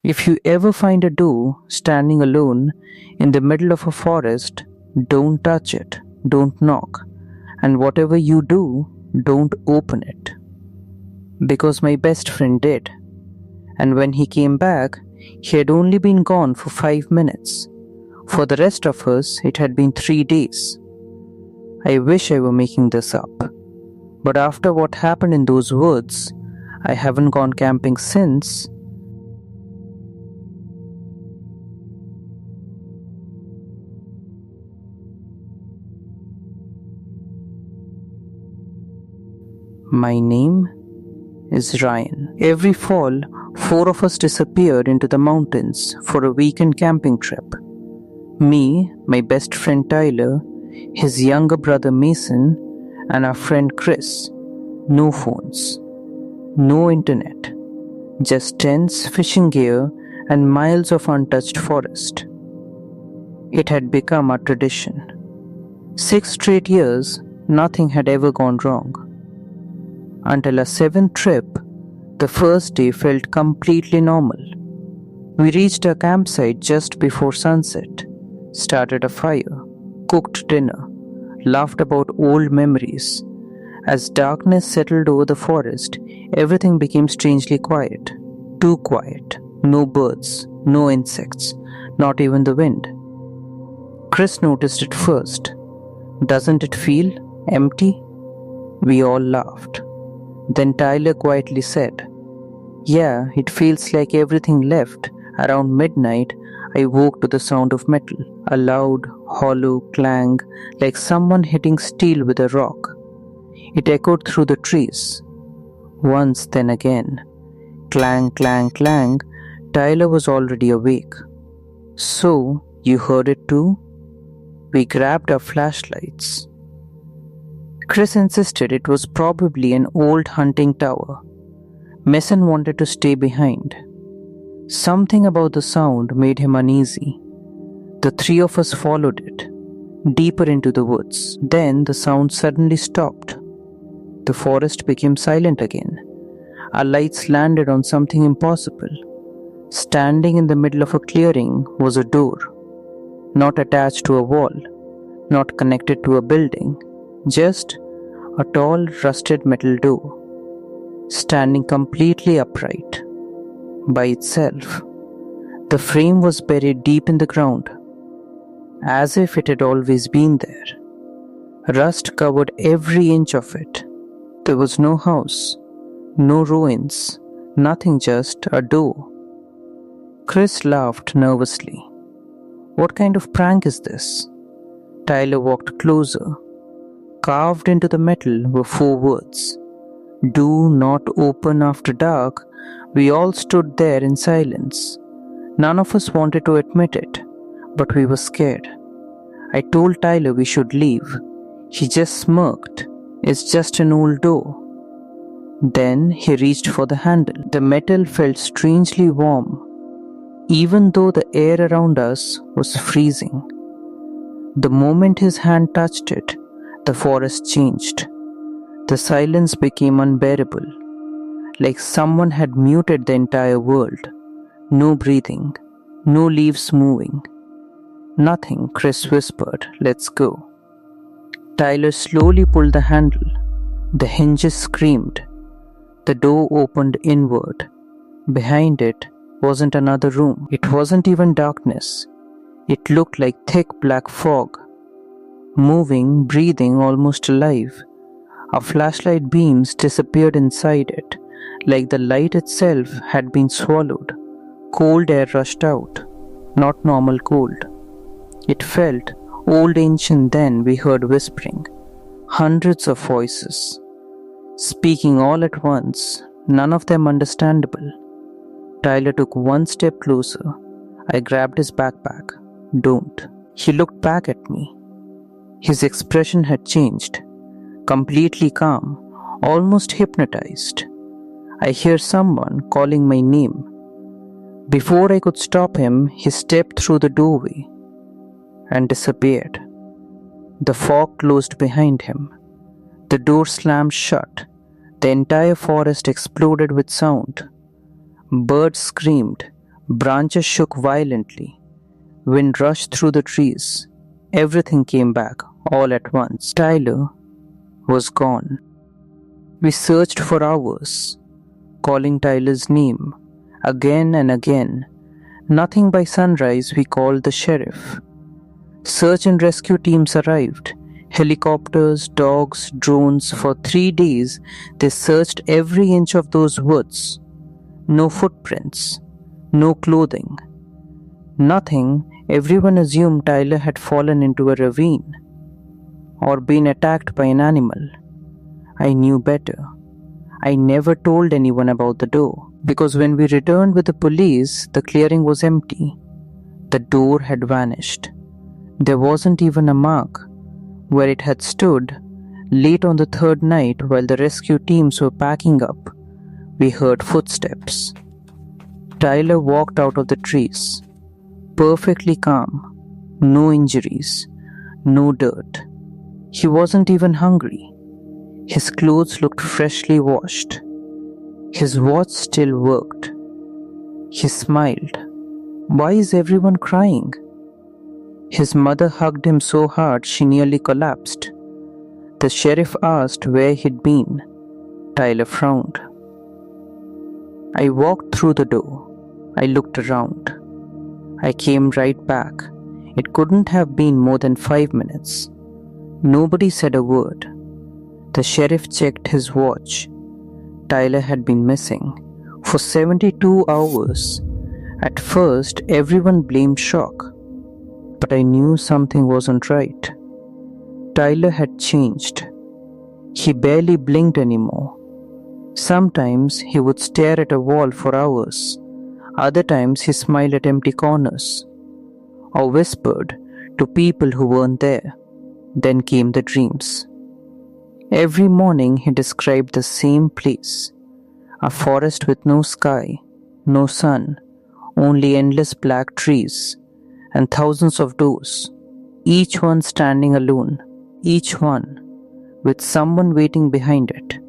If you ever find a door standing alone in the middle of a forest, don't touch it, don't knock, and whatever you do, don't open it. Because my best friend did, and when he came back, he had only been gone for 5 minutes. For the rest of us, it had been 3 days. I wish I were making this up. But after what happened in those woods, I haven't gone camping since. My name is Ryan. Every fall, 4 of us disappeared into the mountains for a weekend camping trip. Me, my best friend Tyler, his younger brother Mason, and our friend Chris. No phones, no internet, just tents, fishing gear, and miles of untouched forest. It had become a tradition. 6 straight years, nothing had ever gone wrong. Until our seventh trip, the first day felt completely normal. We reached our campsite just before sunset, started a fire, cooked dinner, laughed about old memories. As darkness settled over the forest, everything became strangely quiet. Too quiet. No birds, no insects, not even the wind. Chris noticed it first. Doesn't it feel empty? We all laughed. Then Tyler quietly said, "Yeah, it feels like everything left." Around midnight, I woke to the sound of metal, a loud, hollow clang like someone hitting steel with a rock. It echoed through the trees. Once, then again. Clang, clang, clang. Tyler was already awake. "So, you heard it too?" We grabbed our flashlights. Chris insisted it was probably an old hunting tower. Mason wanted to stay behind. Something about the sound made him uneasy. The 3 of us followed it, deeper into the woods. Then the sound suddenly stopped. The forest became silent again. Our lights landed on something impossible. Standing in the middle of a clearing was a door, not attached to a wall, not connected to a building, just a tall, rusted metal door, standing completely upright, by itself. The frame was buried deep in the ground, as if it had always been there. Rust covered every inch of it. There was no house, no ruins, nothing, just a door. Chris laughed nervously. "What kind of prank is this?" Tyler walked closer. Carved into the metal were 4 words. "Do not open after dark." We all stood there in silence. None of us wanted to admit it, but we were scared. I told Tyler we should leave. He just smirked. "It's just an old door." Then he reached for the handle. The metal felt strangely warm, even though the air around us was freezing. The moment his hand touched it, the forest changed. The silence became unbearable, like someone had muted the entire world. No breathing, no leaves moving. "Nothing," Chris whispered. "Let's go." Tyler slowly pulled the handle. The hinges screamed. The door opened inward. Behind it wasn't another room. It wasn't even darkness. It looked like thick black fog, moving, breathing, almost alive. Our flashlight beams disappeared inside it, like the light itself had been swallowed. Cold air rushed out, not normal cold. It felt old ancient. Then we heard whispering, hundreds of voices, speaking all at once, none of them understandable. Tyler took one step closer. I grabbed his backpack. "Don't." He looked back at me. His expression had changed, completely calm, almost hypnotized. I hear someone calling my name. Before I could stop him, he stepped through the doorway and disappeared. The fog closed behind him. The door slammed shut. The entire forest exploded with sound. Birds screamed, Branches shook violently. Wind rushed through the trees. Everything came back all at once. Tyler was gone. We searched for hours, calling Tyler's name again and again. Nothing. By sunrise, we called the sheriff. Search and rescue teams arrived. Helicopters, dogs, drones. For 3 days, they searched every inch of those woods. No footprints, no clothing, nothing. Everyone assumed Tyler had fallen into a ravine or been attacked by an animal. I knew better. I never told anyone about the door because when we returned with the police, the clearing was empty. The door had vanished. There wasn't even a mark where it had stood. Late on the third night, while the rescue teams were packing up, we heard footsteps. Tyler walked out of the trees, perfectly calm, no injuries, no dirt. He wasn't even hungry. His clothes looked freshly washed. His watch still worked. He smiled. Why is everyone crying? His mother hugged him so hard she nearly collapsed. The sheriff asked where he'd been. Tyler frowned. I walked through the door. I looked around. I came right back. It couldn't have been more than 5 minutes. Nobody said a word. The sheriff checked his watch. Tyler had been missing for 72 hours. At first, everyone blamed shock. But I knew something wasn't right. Tyler had changed. He barely blinked anymore. Sometimes he would stare at a wall for hours. Other times he smiled at empty corners or whispered to people who weren't there. Then came the dreams. Every morning he described the same place, a forest with no sky, no sun, only endless black trees and thousands of doors, each one standing alone, each one with someone waiting behind it.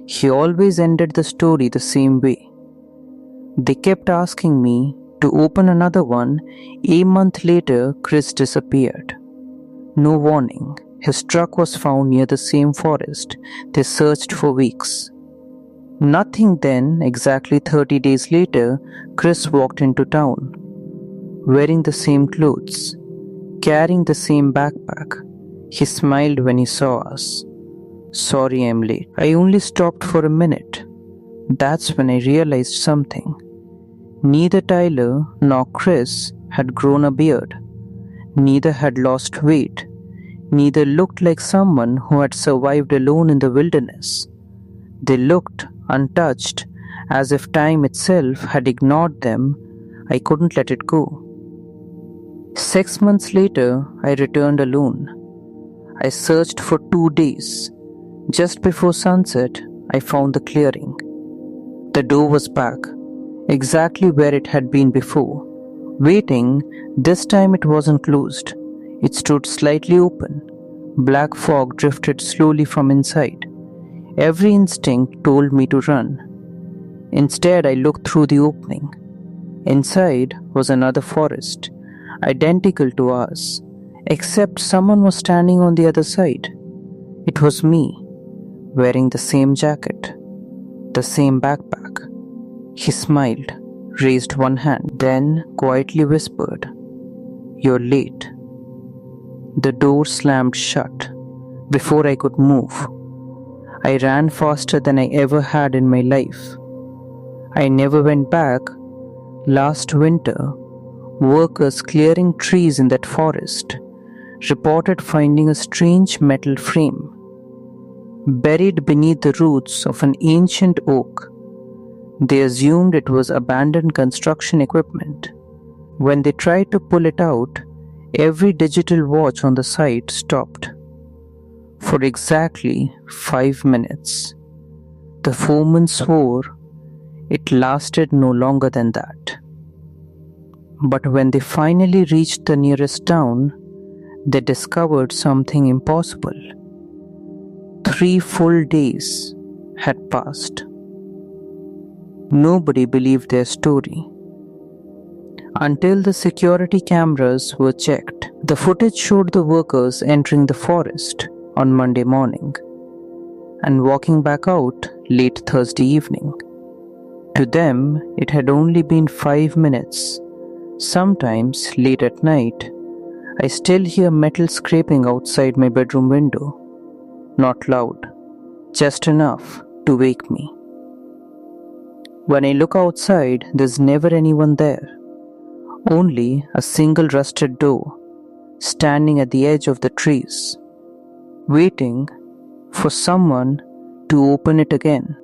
He always ended the story the same way. They kept asking me to open another one. A month later, Chris disappeared. No warning. His truck was found near the same forest. They searched for weeks. Nothing. Then, exactly 30 days later, Chris walked into town, wearing the same clothes, carrying the same backpack. He smiled when he saw us. Sorry I'm late. I only stopped for a minute. That's when I realized something. Neither Tyler nor Chris had grown a beard. Neither had lost weight. Neither looked like someone who had survived alone in the wilderness. They looked untouched, as if time itself had ignored them. I couldn't let it go. 6 months later, I returned alone. I searched for 2 days. Just before sunset, I found the clearing. The door was back, exactly where it had been before. Waiting. This time it wasn't closed. It stood slightly open. Black fog drifted slowly from inside. Every instinct told me to run. Instead, I looked through the opening. Inside was another forest, identical to ours, except someone was standing on the other side. It was me, wearing the same jacket, the same backpack. He smiled, raised one hand, then quietly whispered, "You're late." The door slammed shut before I could move. I ran faster than I ever had in my life. I never went back. Last winter, workers clearing trees in that forest reported finding a strange metal frame buried beneath the roots of an ancient oak. They assumed it was abandoned construction equipment. When they tried to pull it out, every digital watch on the site stopped. For exactly 5 minutes. The foreman swore it lasted no longer than that. But when they finally reached the nearest town, they discovered something impossible. 3 full days had passed. Nobody believed their story. until the security cameras were checked. The footage showed the workers entering the forest on Monday morning and walking back out late Thursday evening. To them, it had only been 5 minutes. Sometimes, late at night, I still hear metal scraping outside my bedroom window. Not loud, just enough to wake me. When I look outside, there's never anyone there. Only a single rusted door, standing at the edge of the trees, waiting for someone to open it again.